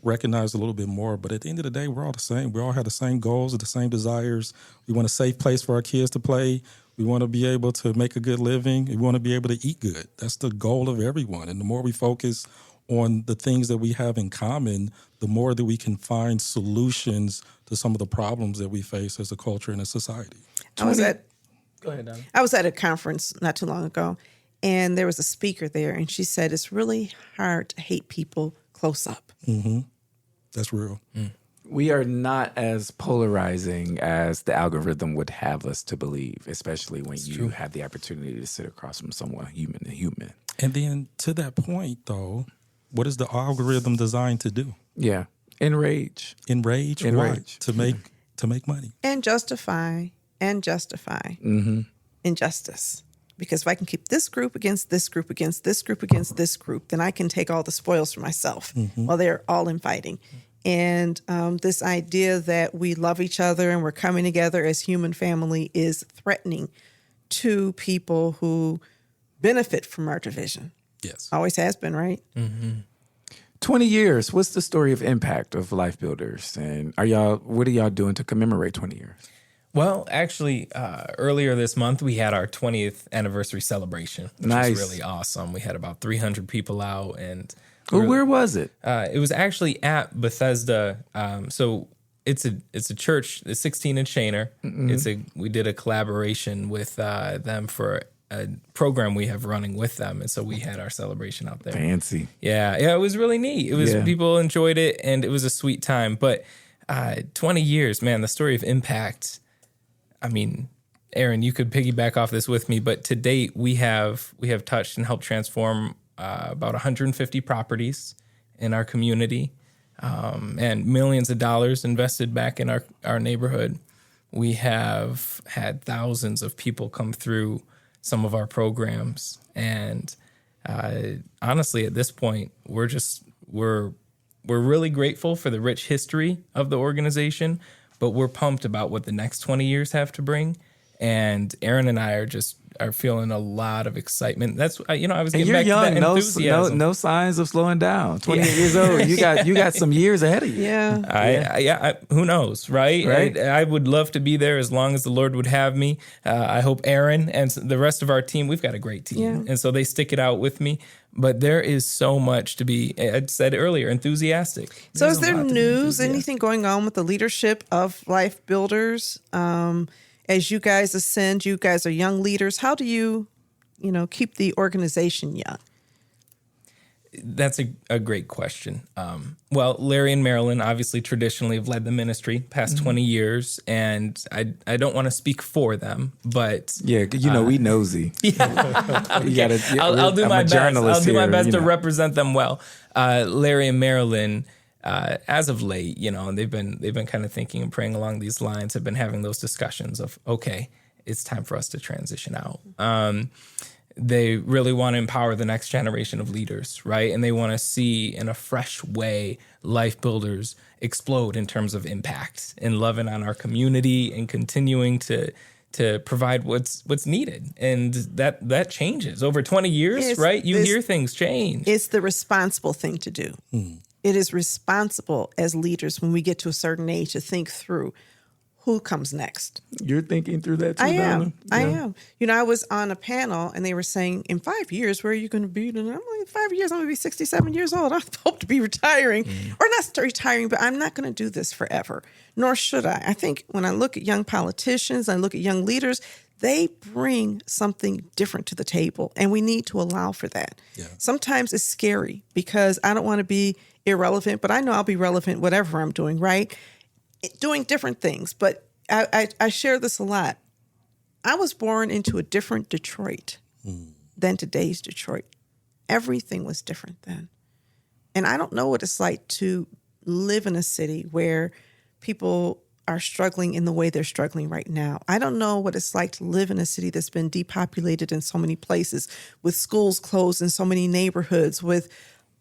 recognize a little bit more. But at the end of the day, we're all the same. We all have the same goals and the same desires. We want a safe place for our kids to play. We want to be able to make a good living. We want to be able to eat good. That's the goal of everyone. And the more we focus on the things that we have in common, the more that we can find solutions to some of the problems that we face as a culture and a society. Go ahead, Donna. I was at a conference not too long ago, and there was a speaker there, and she said it's really hard to hate people close up. Mm-hmm. That's real. We are not as polarizing as the algorithm would have us to believe, especially when you have the opportunity to sit across from someone human to human. And then to that point, though, what is the algorithm designed to do? Yeah. Enrage. Enrage. Why? To make money. And justify injustice. Because if I can keep this group against this group against this group against this group, then I can take all the spoils for myself while they're all infighting. And this idea that we love each other and we're coming together as human family is threatening to people who benefit from our division. Yes. Always has been, right? 20 years. What's the story of impact of Life Builders? And what are y'all doing to commemorate 20 years? Well, actually, earlier this month, we had our 20th anniversary celebration, which was really awesome. We had about 300 people out. And where was it? It was actually at Bethesda. So it's a church, the 16 in Shaner. We did a collaboration with them for a program we have running with them. And so we had our celebration out there. Fancy. Yeah, it was really neat. It was people enjoyed it, and it was a sweet time. But 20 years, man, the story of impact. I mean, Aaron, you could piggyback off this with me, but to date, we have touched and helped transform about 150 properties in our community, and millions of dollars invested back in our neighborhood. We have had thousands of people come through some of our programs, and honestly, at this point, we're really grateful for the rich history of the organization. But we're pumped about what the next 20 years have to bring. And Aaron and I are feeling a lot of excitement. That's I was getting back to that enthusiasm. No signs of slowing down. 28 years old. You got some years ahead of you. Yeah. Who knows, right? I would love to be there as long as the Lord would have me. I hope Aaron and the rest of our team, we've got a great team. And so they stick it out with me. But there is so much to be, I said earlier, enthusiastic. So is there news, anything going on with the leadership of Life Builders? As you guys ascend, you guys are young leaders. How do you keep the organization young? That's a great question. Well, Larry and Marilyn obviously traditionally have led the ministry past 20 years, and I don't want to speak for them, but we nosy. I'll do my best. I'll do my best to represent them well. Larry and Marilyn, as of late, they've been kind of thinking and praying along these lines. Have been having those discussions of, okay, it's time for us to transition out. they really want to empower the next generation of leaders, right? And they want to see in a fresh way Life Builders explode in terms of impact and loving on our community and continuing to provide what's needed. And that changes over 20 years, right? You hear things change. It's the responsible thing to do. It is responsible as leaders when we get to a certain age to think through who comes next. You're thinking through that too, I am. Donna? I Yeah. am. I was on a panel and they were saying, in 5 years, where are you going to be? And I'm like, in 5 years, I'm going to be 67 years old. I hope to be retiring, or not retiring, but I'm not going to do this forever, nor should I. I think when I look at young politicians, I look at young leaders, they bring something different to the table, and we need to allow for that. Yeah. Sometimes it's scary because I don't want to be irrelevant, but I know I'll be relevant whatever I'm doing, right? Doing different things. But I share this a lot. I was born into a different Detroit than today's Detroit. Everything was different then. And I don't know what it's like to live in a city where people are struggling in the way they're struggling right now. I don't know what it's like to live in a city that's been depopulated in so many places, with schools closed in so many neighborhoods, with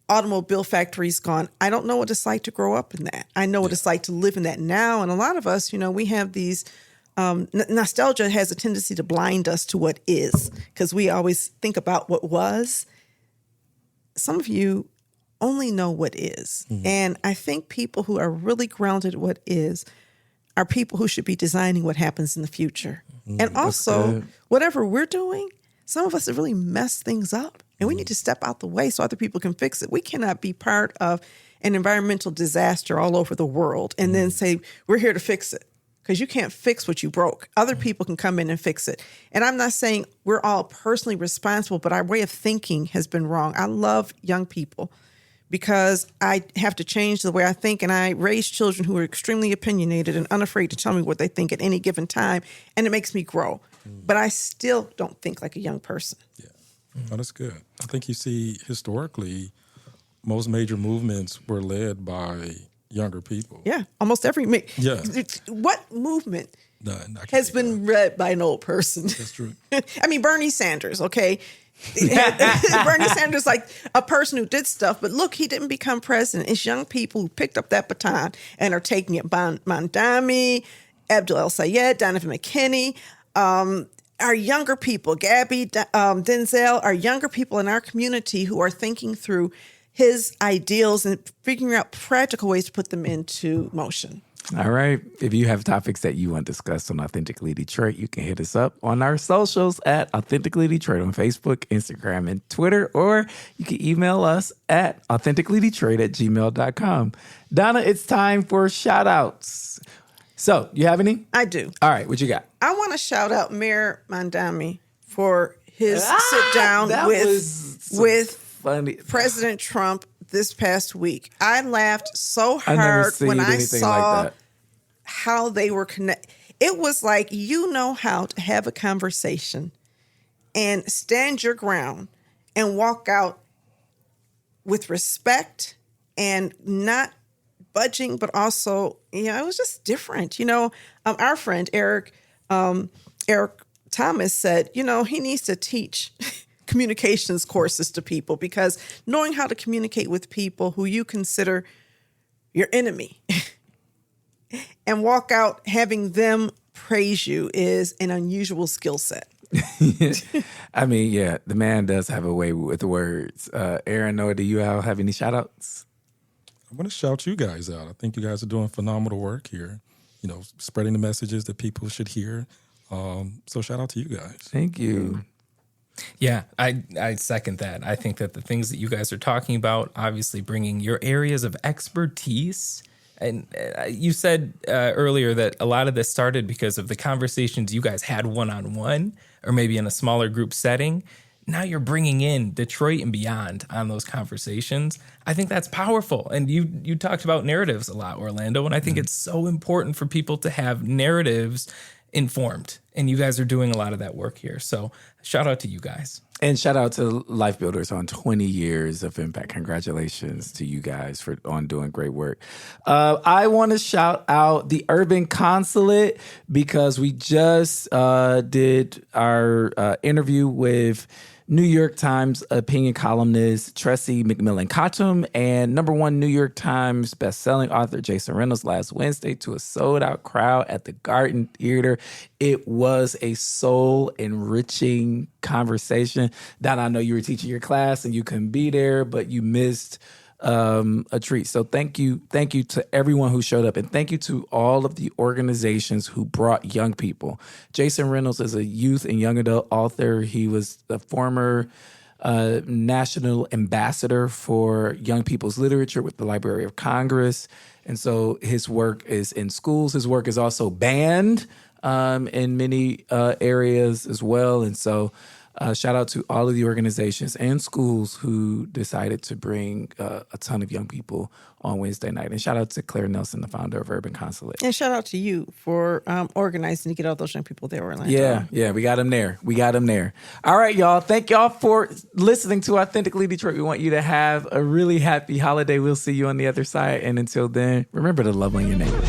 automobile factories gone. I don't know what it's like to grow up in that. I know what it's like to live in that now. And a lot of us, we have these, nostalgia has a tendency to blind us to what is, because we always think about what was. Some of you only know what is. And I think people who are really grounded in what is are people who should be designing what happens in the future. And also, whatever we're doing, some of us have really messed things up. And we need to step out the way so other people can fix it. We cannot be part of an environmental disaster all over the world and then say, we're here to fix it. Because you can't fix what you broke. Other people can come in and fix it. And I'm not saying we're all personally responsible, but our way of thinking has been wrong. I love young people because I have to change the way I think. And I raise children who are extremely opinionated and unafraid to tell me what they think at any given time. And it makes me grow. But I still don't think like a young person. Yeah. Oh, that's good. I think you see historically, most major movements were led by younger people. Yeah, almost every. Yeah. What movement None, has been led by an old person? That's true. I mean, Bernie Sanders, okay? Bernie Sanders, like a person who did stuff, but look, he didn't become president. It's young people who picked up that baton and are taking it. Mondami, Abdul El Sayed, Donovan McKinney, our younger people, Gabby, Denzel, our younger people in our community who are thinking through his ideals and figuring out practical ways to put them into motion. All right. If you have topics that you want discussed on Authentically Detroit, you can hit us up on our socials at Authentically Detroit on Facebook, Instagram, and Twitter, or you can email us at authenticallydetroit@gmail.com. Donna, it's time for shout outs. So, you have any? I do. All right. What you got? I want to shout out Mayor Mondami for his sit down with funny. President Trump this past week. I laughed so I've never hard seen when I anything saw like that. how they were connected. It was like, you know how to have a conversation and stand your ground and walk out with respect and not budging, but also, it was just different. Our friend Eric Thomas said, he needs to teach communications courses to people, because knowing how to communicate with people who you consider your enemy and walk out having them praise you is an unusual skill set. I mean, yeah, the man does have a way with words. Aaron, Noah, do you all have any shout outs? I want to shout you guys out. I think you guys are doing phenomenal work here, spreading the messages that people should hear. So shout out to you guys. Thank you. Yeah, I second that. I think that the things that you guys are talking about, obviously bringing your areas of expertise, and you said earlier that a lot of this started because of the conversations you guys had one-on-one or maybe in a smaller group setting. Now you're bringing in Detroit and beyond on those conversations. I think that's powerful. And you talked about narratives a lot, Orlando, and I think it's so important for people to have narratives informed. And you guys are doing a lot of that work here. So shout out to you guys. And shout out to Life Builders on 20 years of impact. Congratulations to you guys on doing great work. I want to shout out the Urban Consulate because we just did our interview with New York Times opinion columnist Tressie McMillan Cottom, and #1 New York Times bestselling author Jason Reynolds last Wednesday to a sold-out crowd at the Garden Theater. It was a soul-enriching conversation. Donna, I know you were teaching your class and you couldn't be there, but you missed a treat. So thank you to everyone who showed up, and thank you to all of the organizations who brought young people. Jason Reynolds is a youth and young adult author. He was the former national ambassador for young people's literature with the Library of Congress, and so his work is in schools. His work is also banned in many areas as well, and so shout out to all of the organizations and schools who decided to bring a ton of young people on Wednesday night. And shout out to Claire Nelson, the founder of Urban Consulate. And shout out to you for organizing to get all those young people there, Orlando. Yeah, we got them there. All right, y'all. Thank y'all for listening to Authentically Detroit. We want you to have a really happy holiday. We'll see you on the other side. And until then, remember to love on your neighbor.